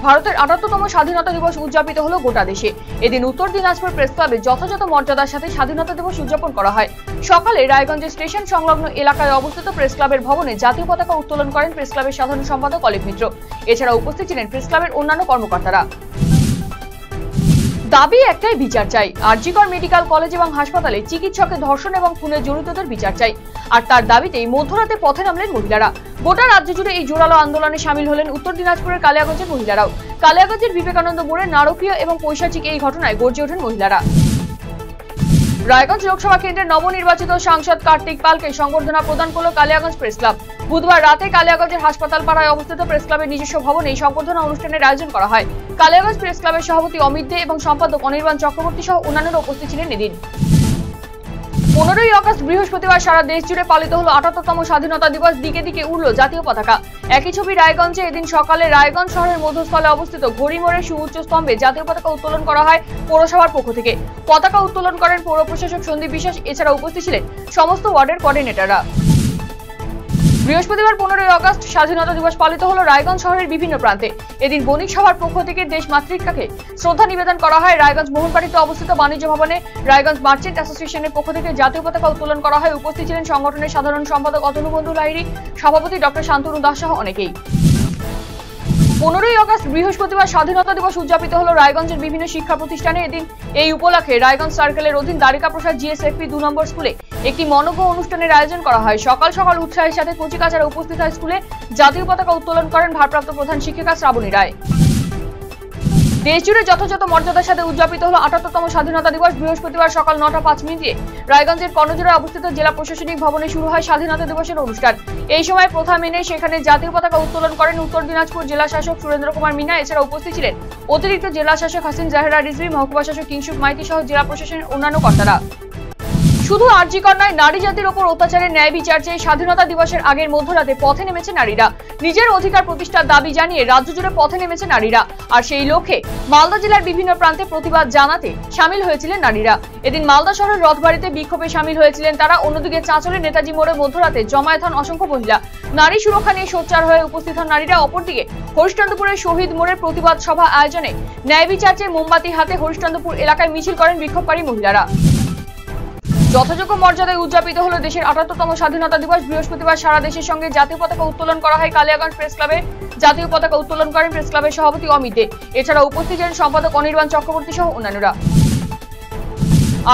ভারতের ৭৮তম স্বাধীনতা দিবস উদযাপিত হলো গোটা দেশে। এদিন উত্তর দিনাজপুর প্রেস ক্লাবে যথাযথ মর্যাদার সাথে স্বাধীনতা দিবস উদযাপন করা হয়। সকালে রায়গঞ্জের স্টেশন সংলগ্ন এলাকায় অবস্থিত প্রেস ক্লাবের ভবনে জাতীয় পতাকা উত্তোলন করেন প্রেস ক্লাবের সাধারণ সম্পাদক অলিভ মিত্র। এছাড়া উপস্থিত ছিলেন প্রেস ক্লাবের অন্যান্য কর্মকর্তারা। দাবি একটাই, বিচার চাই। আরজিকর মেডিকেল কলেজ এবং হাসপাতালে চিকিৎসকের ধর্ষণ এবং খুনে জড়িতদের বিচার চাই। আর তার দাবিতেই মধ্যরাতে পথে নামলেন মহিলারা। গোটা রাজ্য জুড়ে এই জোরালো আন্দোলনে সামিল হলেন উত্তর দিনাজপুরের কালিয়াগঞ্জের মহিলারাও। কালিয়াগঞ্জের বিবেকানন্দ মোড়ে নারকীয় এবং পৈশাচিক এই ঘটনায় গর্জে ওঠেন মহিলারা। রায়গঞ্জ লোকসভা কেন্দ্রের নবনির্বাচিত সাংসদ কার্তিক পালকে সংবর্ধনা প্রদান করল কালিয়াগঞ্জ প্রেস ক্লাব। বুধবার রাতে কালিয়াগঞ্জের হাসপাতাল পাড়ায় অবস্থিত প্রেস ক্লাবের নিজস্ব ভবনে এই সংবর্ধনা অনুষ্ঠানের আয়োজন করা হয়। কালিয়াগঞ্জ প্রেস ক্লাবের সভাপতি অমিত দে এবং সম্পাদক অনির্বাণ চক্রবর্তী সহ অন্যান্যরা উপস্থিত ছিলেন এদিন। 15ই আগস্ট বৃহস্পতিবার সারা দেশ জুড়ে পালিত হলো ৭৮তম স্বাধীনতা দিবস। দিকে দিকে উড়ল জাতীয় পতাকা। একই ছবি রায়গঞ্জে। এদিন সকালে রায়গঞ্জ শহরের মধ্যস্থলে অবস্থিত ঘড়িমোড়ের সুউচ্চ স্তম্ভে জাতীয় পতাকা উত্তোলন করা হয় পৌরসভার পক্ষ থেকে। পতাকা উত্তোলন করেন পৌর প্রশাসক সন্দীপ বিশ্বাস। এছাড়া উপস্থিত ছিলেন সমস্ত ওয়ার্ডের কোঅর্ডিনেটররা। বৃহস্পতিবার 15ই আগস্ট স্বাধীনতা দিবস পালিত হলো রায়গঞ্জ শহরের বিভিন্ন প্রান্তে। এদিন বণিক সভার পক্ষ থেকে দেশ মাতৃকাকে শ্রদ্ধা নিবেদন করা হয়। রায়গঞ্জ মোহনবাড়িতে অবস্থিত বাণিজ্য ভবনে রায়গঞ্জ মার্চেন্ট অ্যাসোসিয়েশনের পক্ষ থেকে জাতীয় পতাকা উত্তোলন করা হয়। উপস্থিত ছিলেন সংগঠনের সাধারণ সম্পাদক অতনু বন্ধু লাহিড়ী, সভাপতি ডক্টর শান্তনু দাস সহ অনেকেই। 15ই আগস্ট বৃহস্পতিবার স্বাধীনতা দিবস উদযাপিত হলো রায়গঞ্জের বিভিন্ন শিক্ষা প্রতিষ্ঠানে। এদিন এই উপলক্ষে রায়গঞ্জ সার্কেলের অধীন দ্বারিকা প্রসাদ জিএসএফপি 2 নম্বর স্কুলে একটি মনোজ্ঞ অনুষ্ঠানের আয়োজন করা হয়। সকাল সকাল উৎসাহের সাথে কচিকাচারা উপস্থিত হয় স্কুলে। জাতীয় পতাকা উত্তোলন করেন ভারপ্রাপ্ত প্রধান শিক্ষিকা শ্রাবণী রায়। দেশজুড়ে যথাযথ মর্যাদার সাথে উদযাপিত হলো ৭৮তম স্বাধীনতা দিবস। বৃহস্পতিবার সকাল 9টা 5 মিনিটে রায়গঞ্জের কর্ণজোড়ায় অবস্থিত জেলা প্রশাসনিক ভবনে শুরু হয় স্বাধীনতা দিবসের অনুষ্ঠান। এই সময় প্রথা মেনে সেখানে জাতীয় পতাকা উত্তোলন করেন উত্তর দিনাজপুর জেলা শাসক সুরেন্দ্র কুমার মিনা। এছাড়া উপস্থিত ছিলেন অতিরিক্ত জেলা শাসক হাসিন জাহেরা রিজভি, মহকুমা শাসক কিংসুক মাইতি সহ জেলা প্রশাসনের অন্যান্য কর্তারা। শুধু আরজিকর নয়, নারী জাতির ওপর অত্যাচারের ন্যায় বিচার চেয়ে স্বাধীনতা দিবসের আগের মধ্যরাতে পথে নেমেছে নারীরা। নিজের অধিকার প্রতিষ্ঠার দাবি জানিয়ে রাজ্য জুড়ে পথে নেমেছে নারীরা। আর সেই লক্ষ্যে মালদা জেলার বিভিন্ন প্রান্তে প্রতিবাদ জানাতে সামিল হয়েছিলেন নারীরা। এদিন মালদা শহরের রথবাড়িতে বিক্ষোভে সামিল হয়েছিলেন তারা। অন্যদিকে চাঁচলের নেতাজি মোড়ে মধ্যরাতে জমায়েত হন অসংখ্য মহিলা। নারী সুরক্ষা নিয়ে সোচ্চার হয়ে উপস্থিত হন নারীরা। অপরদিকে হরিশ্চন্দ্রপুরের শহীদ মোড়ে প্রতিবাদ সভা আয়োজনে ন্যায় বিচার চেয়ে মোমবাতি হাতে হরিশ্চন্দ্রপুর এলাকায় মিছিল করেন বিক্ষোভকারী মহিলারা। যথাযোগ্য মর্যাদায় উদযাপিত হলো দেশের ৭৮তম স্বাধীনতা দিবস। বৃহস্পতিবার সারা দেশের সঙ্গে জাতীয় পতাকা উত্তোলন করা হয় কালিয়াগঞ্জ প্রেস ক্লাবে। জাতীয় পতাকা উত্তোলন করেন প্রেস ক্লাবের সভাপতি অমিত দে। এছাড়া উপস্থিত ছিলেন সম্পাদক অনির্বাণ চক্রবর্তী সহ অন্যান্যরা।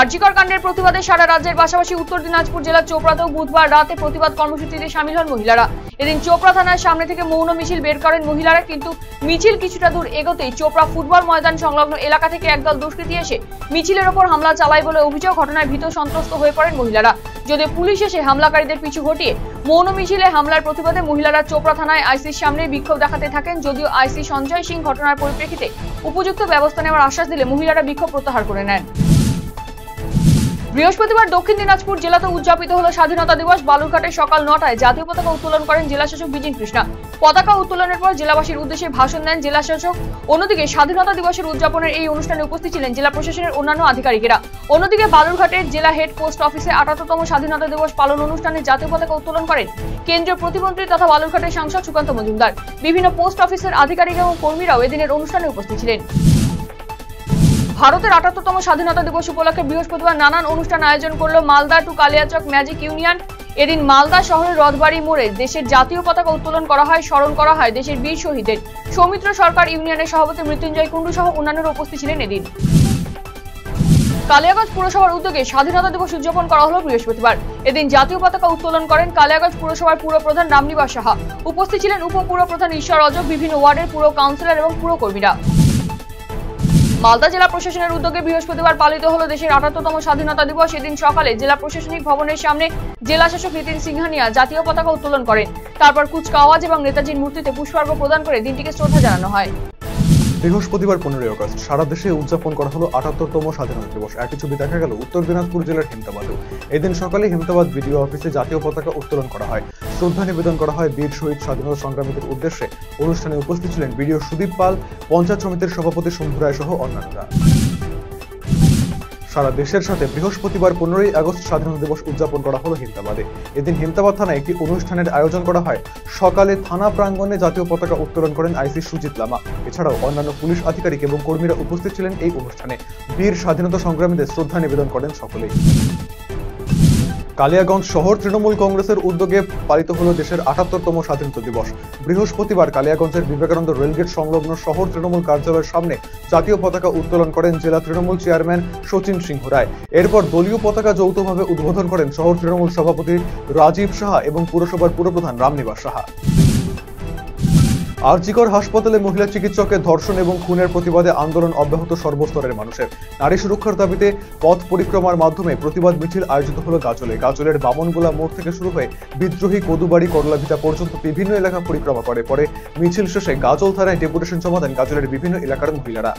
আরজিকর কাণ্ডের প্রতিবাদে সারা রাজ্যের পাশাপাশি উত্তর দিনাজপুর জেলার চোপড়াতেও বুধবার রাতে প্রতিবাদ কর্মসূচিতে সামিল হন মহিলারা। এদিন চোপড়া থানার সামনে থেকে মৌন মিছিল বের করেন মহিলারা। কিন্তু মিছিল কিছুটা দূর এগোতেই চোপড়া ফুটবল ময়দান সংলগ্ন এলাকা থেকে একদল দুষ্কৃতী এসে মিছিলের ওপর হামলা চালায় বলে অভিযোগ। ঘটনায় ভীত সন্ত্রস্ত হয়ে পড়েন মহিলারা। যদিও পুলিশ এসে হামলাকারীদের পিছু হটিয়ে মৌন মিছিলে হামলার প্রতিবাদে মহিলারা চোপড়া থানায় আইসির সামনে বিক্ষোভ দেখাতে থাকেন। যদিও আইসি সঞ্জয় সিং ঘটনার পরিপ্রেক্ষিতে উপযুক্ত ব্যবস্থা নেওয়ার আশ্বাস দিলে মহিলারা বিক্ষোভ প্রত্যাহার করে নেন। বৃহস্পতিবার দক্ষিণ দিনাজপুর জেলাতে উদযাপিত হলো স্বাধীনতা দিবস। বালুরঘাটে সকাল 9টায় জাতীয় পতাকা উত্তোলন করেন জেলা শাসক বিজিন কৃষ্ণা। পতাকা উত্তোলনের পর জেলাবাসীর উদ্দেশ্যে ভাষণ দেন জেলা শাসক। অন্যদিকে স্বাধীনতা দিবসের উদযাপনের এই অনুষ্ঠানে উপস্থিত ছিলেন জেলা প্রশাসনের অন্যান্য আধিকারিকেরা। অন্যদিকে বালুরঘাটের জেলা হেড পোস্ট অফিসে ৭৮তম স্বাধীনতা দিবস পালন অনুষ্ঠানে জাতীয় পতাকা উত্তোলন করেন কেন্দ্রীয় প্রতিমন্ত্রী তথা বালুরঘাটের সাংসদ সুকান্ত মজুমদার। বিভিন্ন পোস্ট অফিসের আধিকারিক এবং কর্মীরাও এদিনের অনুষ্ঠানে উপস্থিত ছিলেন। ভারতের ৭৮তম স্বাধীনতা দিবস উপলক্ষে বৃহস্পতিবার নানান অনুষ্ঠান আয়োজন করল Malda to Kaliachak magic union. এদিন মালদা শহরের রথবাড়ি মোড়ে দেশের জাতীয় পতাকা উত্তোলন করা হয়। স্মরণ করা হয় দেশের বীর শহীদদের। সৌমিত্র সরকার ইউনিয়নের সভাপতি মৃত্যুঞ্জয় কুণ্ডু সহ অন্যান্যরা উপস্থিত ছিলেন এদিন। কালিয়াগঞ্জ পুরসভার উদ্যোগে স্বাধীনতা দিবস উদযাপন করা হলো বৃহস্পতিবার। এদিন জাতীয় পতাকা উত্তোলন করেন কালিয়াগঞ্জ পুরসভার পুরপ্রধান রামনিবাস সাহা। উপস্থিত ছিলেন উপপুরপ্রধান ঈশ্বর অজক, বিভিন্ন ওয়ার্ডের পুর কাউন্সিলর এবং পুরকর্মীরা। মালদা জেলা প্রশাসনের উদ্যোগে বৃহস্পতিবার পালিত হলো দেশের ৭৮তম স্বাধীনতা দিবস। এদিন সকালে জেলা প্রশাসনিক ভবনের সামনে জেলা শাসক নীতিন সিংহানিয়া জাতীয় পতাকা উত্তোলন করেন। তারপর কুচকাওয়াজ এবং নেতাজির মূর্তিতে পুষ্পার্ঘ্য প্রদান করে দিনটিকে শ্রদ্ধা জানানো হয়। বৃহস্পতিবার 15ই আগস্ট সারা দেশে উদযাপন করা হলো ৭৮তম স্বাধীনতা দিবস। একই ছবি দেখা গেল উত্তর দিনাজপুর জেলার হেমতাবাদেও। এদিন সকালে হেমতাবাদ বিডিও অফিসে জাতীয় পতাকা উত্তোলন করা হয়। শ্রদ্ধা নিবেদন করা হয় বীর শহীদ স্বাধীনতা সংগ্রামীদের উদ্দেশ্যে। অনুষ্ঠানে উপস্থিত ছিলেন বিডিও সুদীপ পাল, পঞ্চায়েত সমিতির সভাপতি শম্ভু রায় সহ অন্যান্যরা। সারা দেশের সাথে বৃহস্পতিবার 15ই আগস্ট স্বাধীনতা দিবস উদযাপন করা হলো হেমতাবাদে। এদিন হেমতাবাদ থানায় একটি অনুষ্ঠানের আয়োজন করা হয়। সকালে থানা প্রাঙ্গণে জাতীয় পতাকা উত্তোলন করেন আইসি সুজিত লামা। এছাড়াও অন্যান্য পুলিশ আধিকারিক এবং কর্মীরা উপস্থিত ছিলেন এই অনুষ্ঠানে। বীর স্বাধীনতা সংগ্রামীদের শ্রদ্ধা নিবেদন করেন সকলেই। কালিয়াগঞ্জ শহর তৃণমূল কংগ্রেসের উদ্যোগে পালিত হলো দেশের ৭৮তম স্বাধীনতা দিবস। বৃহস্পতিবার কালিয়াগঞ্জের বিবেকানন্দ রেলগেট সংলগ্ন শহর তৃণমূল কার্যালয়ের সামনে জাতীয় পতাকা উত্তোলন করেন জেলা তৃণমূল চেয়ারম্যান শচীন সিংহ রায়। এরপর দলীয় পতাকা যৌথভাবে উদ্বোধন করেন শহর তৃণমূল সভাপতি রাজীব সাহা এবং পুরসভার পুরপ্রধান রামনিবাস সাহা। আরজিকর হাসপাতালে মহিলা চিকিৎসকের ধর্ষণ এবং খুনের প্রতিবাদে আন্দোলন অব্যাহত সর্বস্তরের মানুষের। নারী সুরক্ষার দাবিতে পথ পরিক্রমার মাধ্যমে প্রতিবাদ মিছিল আয়োজিত হলো গাজলে। গাজলের বামনগোলা মোড় থেকে শুরু হয়ে বিদ্রোহী কদুবাড়ি করলাভিটা পর্যন্ত বিভিন্ন এলাকা পরিক্রমা করে। পরে মিছিল শেষে গাজল থানায় ডেপুটেশন জমা দেন গাজলের বিভিন্ন এলাকার মহিলারা।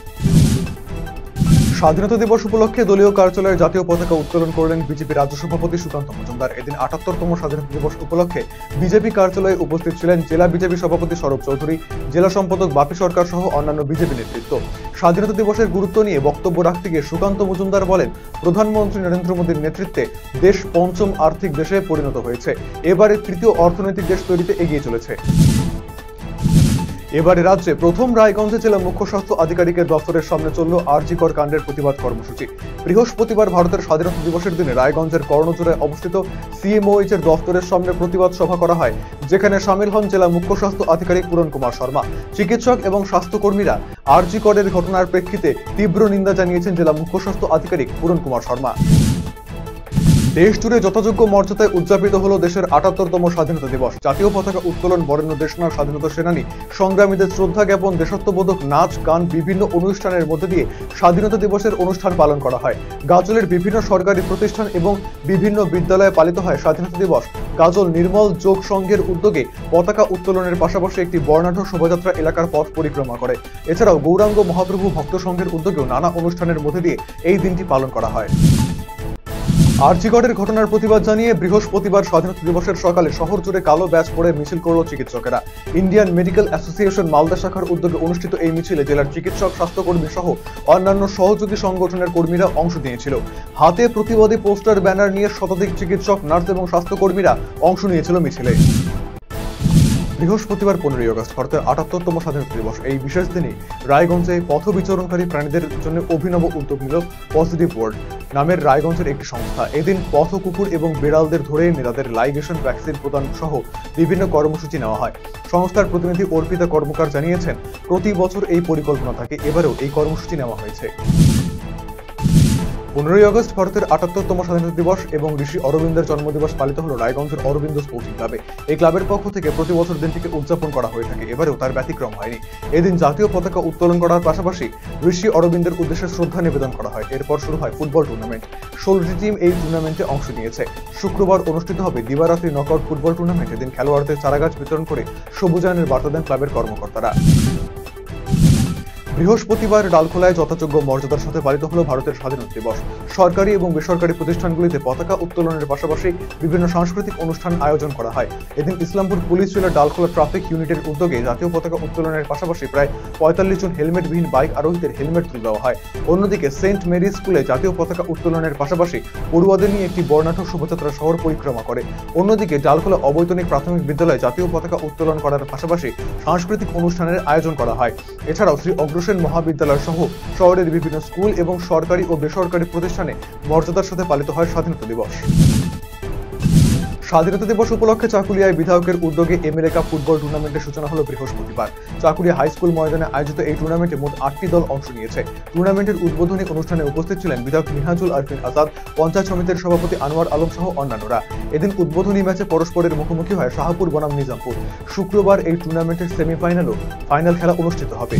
স্বাধীনতা দিবস উপলক্ষে দলীয় কার্যালয়ে জাতীয় পতাকা উত্তোলন করলেন বিজেপি রাজ্য সভাপতি সুকান্ত মজুমদার। এদিন ৭৮তম স্বাধীনতা দিবস উপলক্ষে বিজেপি কার্যালয়ে উপস্থিত ছিলেন জেলা বিজেপি সভাপতি সৌরভ চৌধুরী, জেলা সম্পাদক বাপি সরকার সহ অন্যান্য বিজেপি নেতৃত্ব। স্বাধীনতা দিবসের গুরুত্ব নিয়ে বক্তব্য রাখতে গিয়ে সুকান্ত মজুমদার বলেন, প্রধানমন্ত্রী নরেন্দ্র মোদীর নেতৃত্বে দেশ পঞ্চম আর্থিক দেশে পরিণত হয়েছে। এবারে তৃতীয় অর্থনৈতিক দেশ তৈরিতে এগিয়ে চলেছে। এবারে রাজ্যে প্রথম রায়গঞ্জে জেলা মুখ্য স্বাস্থ্য আধিকারিকের দপ্তরের সামনে চলল আরজিকর কাণ্ডের প্রতিবাদ কর্মসূচি। বৃহস্পতিবার ভারতের স্বাধীনতা দিবসের দিনে রায়গঞ্জের কর্ণজোড়ায় অবস্থিত সিএমওএইচ এর দপ্তরের সামনে প্রতিবাদ সভা করা হয়, যেখানে সামিল হন জেলা মুখ্য স্বাস্থ্য আধিকারিক পূরণ কুমার শর্মা। চিকিৎসক এবং স্বাস্থ্যকর্মীরা আরজিকরের ঘটনার প্রেক্ষিতে তীব্র নিন্দা জানিয়েছেন জেলা মুখ্য স্বাস্থ্য আধিকারিক পূরণ কুমার শর্মা। দেশ জুড়ে যথাযোগ্য মর্যাদায় উদযাপিত হলো দেশের ৭৮তম স্বাধীনতা দিবস। জাতীয় পতাকা উত্তোলন, বরেণ্য দেশনায়ক স্বাধীনতা সেনানী সংগ্রামীদের শ্রদ্ধা জ্ঞাপন, দেশাত্মবোধক নাচ গান, বিভিন্ন অনুষ্ঠানের মধ্যে দিয়ে স্বাধীনতা দিবসের অনুষ্ঠান পালন করা হয়। গাজলের বিভিন্ন সরকারি প্রতিষ্ঠান এবং বিভিন্ন বিদ্যালয়ে পালিত হয় স্বাধীনতা দিবস। গাজল নির্মল যোগ সংঘের উদ্যোগে পতাকা উত্তোলনের পাশাপাশি একটি বর্ণাঢ্য শোভাযাত্রা এলাকার পথ পরিক্রমা করে। এছাড়াও গৌরাঙ্গ মহাপ্রভু ভক্ত সংঘের উদ্যোগেও নানা অনুষ্ঠানের মধ্যে দিয়ে এই দিনটি পালন করা হয়। আরজিকরের ঘটনার প্রতিবাদ জানিয়ে বৃহস্পতিবার স্বাধীনতা দিবসের সকালে শহর জুড়ে কালো ব্যাজ পরে মিছিল করল চিকিৎসকেরা। ইন্ডিয়ান মেডিকেল অ্যাসোসিয়েশন মালদা শাখার উদ্যোগে অনুষ্ঠিত এই মিছিলে জেলার চিকিৎসক, স্বাস্থ্যকর্মী সহ অন্যান্য সহযোগী সংগঠনের কর্মীরা অংশ নিয়েছিল। হাতে প্রতিবাদী পোস্টার, ব্যানার নিয়ে শতাধিক চিকিৎসক, নার্স এবং স্বাস্থ্যকর্মীরা অংশ নিয়েছিল মিছিলে। বৃহস্পতিবার 15ই আগস্ট ভারতের ৭৮তম স্বাধীনতা দিবস। এই বিশেষ দিনে রায়গঞ্জে পথ বিচরণকারী প্রাণীদের জন্য অভিনব উদ্যোগ নিল পজিটিভ ওয়ার্ল্ড নামের রায়গঞ্জের একটি সংস্থা। এদিন পথ কুকুর এবং বিড়ালদের ধরে তাদের লাইগেশন ভ্যাকসিন প্রদান সহ বিভিন্ন কর্মসূচি নেওয়া হয়। সংস্থার প্রতিনিধি অর্পিতা কর্মকার জানিয়েছেন, প্রতি বছর এই পরিকল্পনা থাকে, এবারেও এই কর্মসূচি নেওয়া হয়েছে। 15ই আগস্ট ভারতের ৭৮তম স্বাধীনতা দিবস এবং ঋষি অরবিন্দের জন্মদিবস পালিত হলো রায়গঞ্জের অরবিন্দ স্পোর্টিং ক্লাবে। এই ক্লাবের পক্ষ থেকে প্রতি বছর দিনটিকে উদযাপন করা হয়ে থাকে, এবারেও তার ব্যতিক্রম হয়নি। এদিন জাতীয় পতাকা উত্তোলন করার পাশাপাশি ঋষি অরবিন্দের উদ্দেশ্যে শ্রদ্ধা নিবেদন করা হয়। এরপর শুরু হয় ফুটবল টুর্নামেন্ট। 16টি টিম এই টুর্নামেন্টে অংশ নিয়েছে। শুক্রবার অনুষ্ঠিত হবে দিবারাত্রি নকআউট ফুটবল টুর্নামেন্ট। এদিন খেলোয়াড়দের চারাগাছ বিতরণ করে সবুজায়নের বার্তা দেন ক্লাবের কর্মকর্তারা। বৃহস্পতিবার ডালখোলায় যথাযোগ্য মর্যাদার সাথে পালিত হলো ভারতের স্বাধীনতা দিবস। সরকারি এবং বেসরকারি প্রতিষ্ঠানগুলিতে পতাকা উত্তোলনের পাশাপাশি বিভিন্ন সাংস্কৃতিক অনুষ্ঠান আয়োজন করা হয়। এদিন ইসলামপুর পুলিশ জেলার ডালখোলা ট্রাফিক ইউনিটের উদ্যোগে জাতীয় পতাকা উত্তোলনের পাশাপাশি প্রায় ৪৫ জন হেলমেটবিহীন বাইক আরোহীদের হেলমেট তুলে দেওয়া হয়। অন্যদিকে সেন্ট মেরি স্কুলে জাতীয় পতাকা উত্তোলনের পাশাপাশি পড়ুয়াদের নিয়ে একটি বর্ণাঢ্য শোভাযাত্রা শহর পরিক্রমা করে। অন্যদিকে ডালখোলা অবৈতনিক প্রাথমিক বিদ্যালয়ে জাতীয় পতাকা উত্তোলন করার পাশাপাশি সাংস্কৃতিক অনুষ্ঠানের আয়োজন করা হয়। এছাড়াও শ্রী অগ্রসেন মহাবিদ্যালয় সহ শহরের বিভিন্ন স্কুল এবং সরকারি ও বেসরকারি প্রতিষ্ঠানে মর্যাদার সাথে পালিত হয় স্বাধীনতা দিবস। স্বাধীনতা দিবস উপলক্ষে চাকুলিয়ায় বিধায়কের উদ্যোগে এমএলএ কাপ ফুটবল টুর্নামেন্টের সূচনা হলো বৃহস্পতিবার। চাকুলিয়া হাই স্কুল ময়দানে আয়োজিত এই টুর্নামেন্টে মোট 8টি দল অংশ নিয়েছে। টুর্নামেন্টের উদ্বোধনী অনুষ্ঠানে উপস্থিত ছিলেন বিধায়ক মিনহাজুল আরফিন আজাদ, পঞ্চায়েত সমিতির সভাপতি আনোয়ার আলম সহ অন্যান্যরা। এদিন উদ্বোধনী ম্যাচে পরস্পরের মুখোমুখি হয় শাহপুর বনাম নিজামপুর। শুক্রবার এই টুর্নামেন্টের সেমিফাইনাল ও ফাইনাল খেলা অনুষ্ঠিত হবে।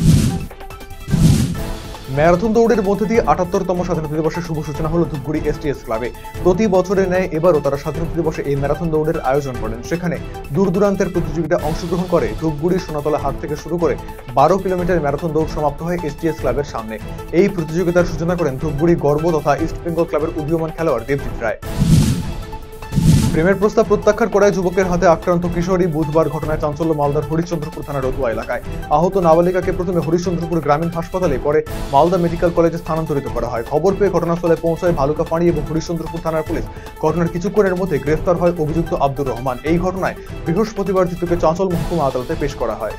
ম্যারাথন দৌড়ের মধ্যে দিয়ে ৭৮তম স্বাধীনতা দিবসের শুভ সূচনা হলো ধূপগুড়ি এসটিএস ক্লাবে। প্রতি বছরের ন্যায় এবারও তারা স্বাধীনতা দিবসে এই ম্যারাথন দৌড়ের আয়োজন করেন। সেখানে দূর দূরান্তের প্রতিযোগিতায় অংশগ্রহণ করে ধূপগুড়ি সোনাতলা হাট থেকে শুরু করে 12 কিলোমিটার ম্যারাথন দৌড় সমাপ্ত হয় এসটিএস ক্লাবের সামনে। এই প্রতিযোগিতার সূচনা করেন ধূপগুড়ি গর্ব তথা ইস্ট বেঙ্গল ক্লাবের উদীয়মান খেলোয়াড় দেবজিৎ রায়। প্রেমের প্রস্তাব প্রত্যাখ্যান করায় যুবকের হাতে আক্রান্ত কিশোরী। বুধবার ঘটনায় চাঞ্চল্য মালদার হরিশ্চন্দ্রপুর থানার রতুয়া এলাকায়। আহত নাবালিকাকে প্রথমে হরিশ্চন্দ্রপুর গ্রামীণ হাসপাতালে, পরে মালদা মেডিকেল কলেজে স্থানান্তরিত করা হয়। খবর পেয়ে ঘটনাস্থলে পৌঁছায় ভালুকাপাড়ি এবং হরিশ্চন্দ্রপুর থানার পুলিশ। ঘটনার কিছুক্ষণের মধ্যে গ্রেফতার হয় অভিযুক্ত আব্দুর রহমান। এই ঘটনায় বৃহস্পতিবার ধৃতকে চাঁচল মহকুমা আদালতে পেশ করা হয়।